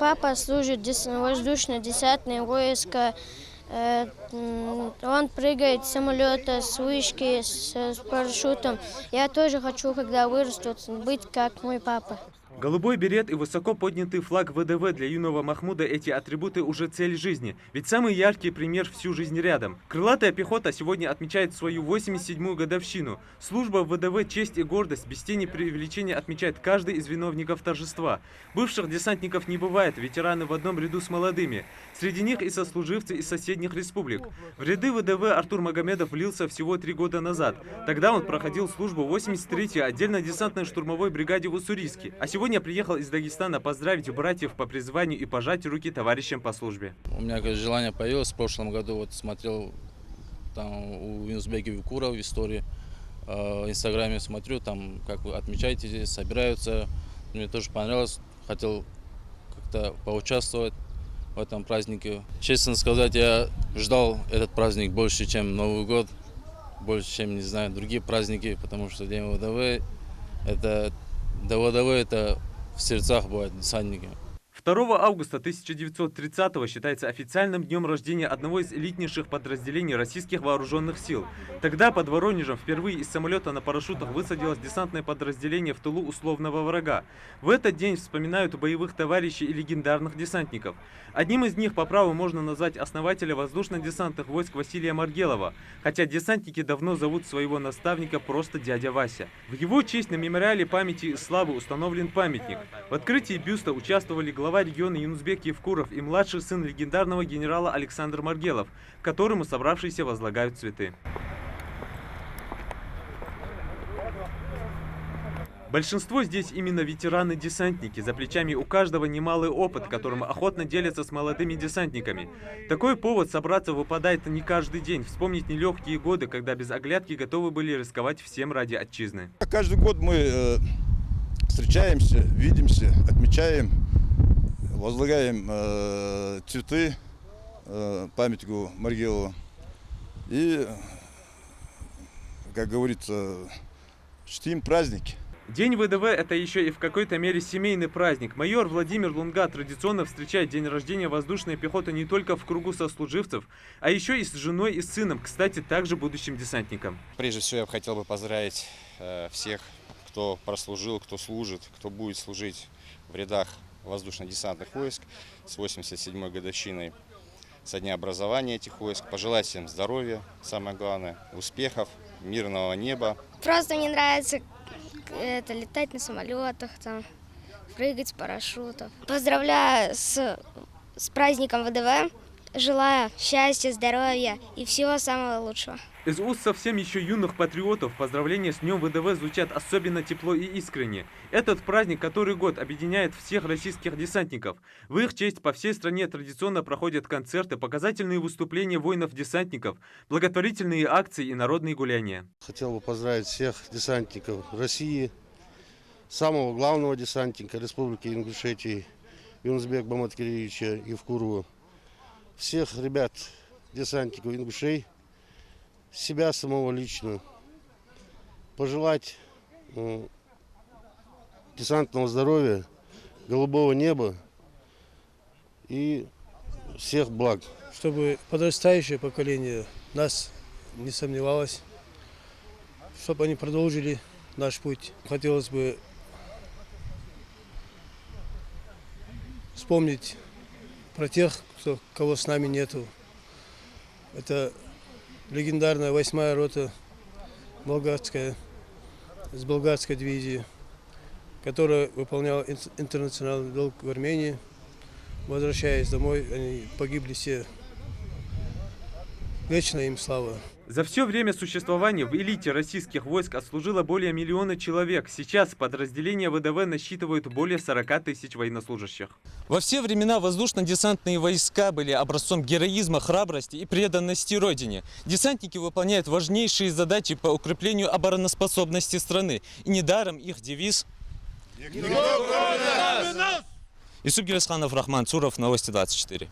папа служит в воздушно-десантное войско. Он прыгает с самолета, с вышки, с парашютом. Я тоже хочу, когда вырасту, быть как мой папа. Голубой берет и высоко поднятый флаг ВДВ для юного Махмуда – эти атрибуты уже цель жизни. Ведь самый яркий пример всю жизнь рядом. Крылатая пехота сегодня отмечает свою 87-ю годовщину. Служба в ВДВ «Честь и гордость» без тени преувеличения отмечает каждый из виновников торжества. Бывших десантников не бывает, ветераны в одном ряду с молодыми. Среди них и сослуживцы из соседних республик. В ряды ВДВ Артур Магомедов влился всего 3 года назад. Тогда он проходил службу в 83-й отдельно-десантной штурмовой бригаде в Уссурийске. А сегодня приехал из Дагестана поздравить братьев по призванию и пожать руки товарищам по службе. У меня желание появилось в прошлом году. Вот смотрел там у Юнусбека Викура в истории, в Инстаграме смотрю, там как вы отмечаете здесь, собираются. Мне тоже понравилось, хотел как-то поучаствовать в этом празднике. Честно сказать, я ждал этот праздник больше, чем Новый год, больше, чем, не знаю, другие праздники, потому что День ВДВ это в сердцах бывает десантники. 2 августа 1930-го считается официальным днем рождения одного из элитнейших подразделений российских вооруженных сил. Тогда под Воронежем впервые из самолета на парашютах высадилось десантное подразделение в тылу условного врага. В этот день вспоминают боевых товарищей и легендарных десантников. Одним из них по праву можно назвать основателя воздушно-десантных войск Василия Маргелова, хотя десантники давно зовут своего наставника просто дядя Вася. В его честь на мемориале памяти и славы установлен памятник. В открытии бюста участвовали глава региона Юнусбек Евкуров и младший сын легендарного генерала Александр Маргелов, которому собравшиеся возлагают цветы. Большинство здесь именно ветераны-десантники. За плечами у каждого немалый опыт, которым охотно делятся с молодыми десантниками. Такой повод собраться выпадает не каждый день. Вспомнить нелегкие годы, когда без оглядки готовы были рисковать всем ради отчизны. Каждый год мы встречаемся, видимся, отмечаем, возлагаем цветы памятнику Маргелова. И, как говорится, чтим праздники. День ВДВ – это еще и в какой-то мере семейный праздник. Майор Владимир Лунга традиционно встречает день рождения воздушной пехоты не только в кругу сослуживцев, а еще и с женой и сыном, кстати, также будущим десантником. Прежде всего, я бы хотел поздравить всех, кто прослужил, кто служит, кто будет служить в рядах воздушно-десантных войск с 87-й годовщиной со дня образования этих войск. Пожелать всем здоровья, самое главное, успехов, мирного неба. Просто мне нравится летать на самолетах, там, прыгать с парашютов. Поздравляю с праздником ВДВ. Желаю счастья, здоровья и всего самого лучшего. Из уст совсем еще юных патриотов поздравления с Днем ВДВ звучат особенно тепло и искренне. Этот праздник который год объединяет всех российских десантников. В их честь по всей стране традиционно проходят концерты, показательные выступления воинов-десантников, благотворительные акции и народные гуляния. Хотел бы поздравить всех десантников России, самого главного десантника Республики Ингушетии Юнусбека Баматкалиевича Евкурова, всех ребят, десантников ингушей, себя самого лично, пожелать десантного здоровья, голубого неба и всех благ. Чтобы подрастающее поколение нас не сомневалось, чтобы они продолжили наш путь. Хотелось бы вспомнить про тех, кого с нами нету. Это легендарная 8-я рота болгарская, с болгарской дивизии, которая выполняла интернациональный долг в Армении. Возвращаясь домой, они погибли все. Вечная им слава. За все время существования в элите российских войск отслужило более 1 миллиона человек. Сейчас подразделения ВДВ насчитывают более 40 тысяч военнослужащих. Во все времена воздушно-десантные войска были образцом героизма, храбрости и преданности Родине. Десантники выполняют важнейшие задачи по укреплению обороноспособности страны. И недаром их девиз «Исуп Герасханов, Рахман Цуров, Новости 24».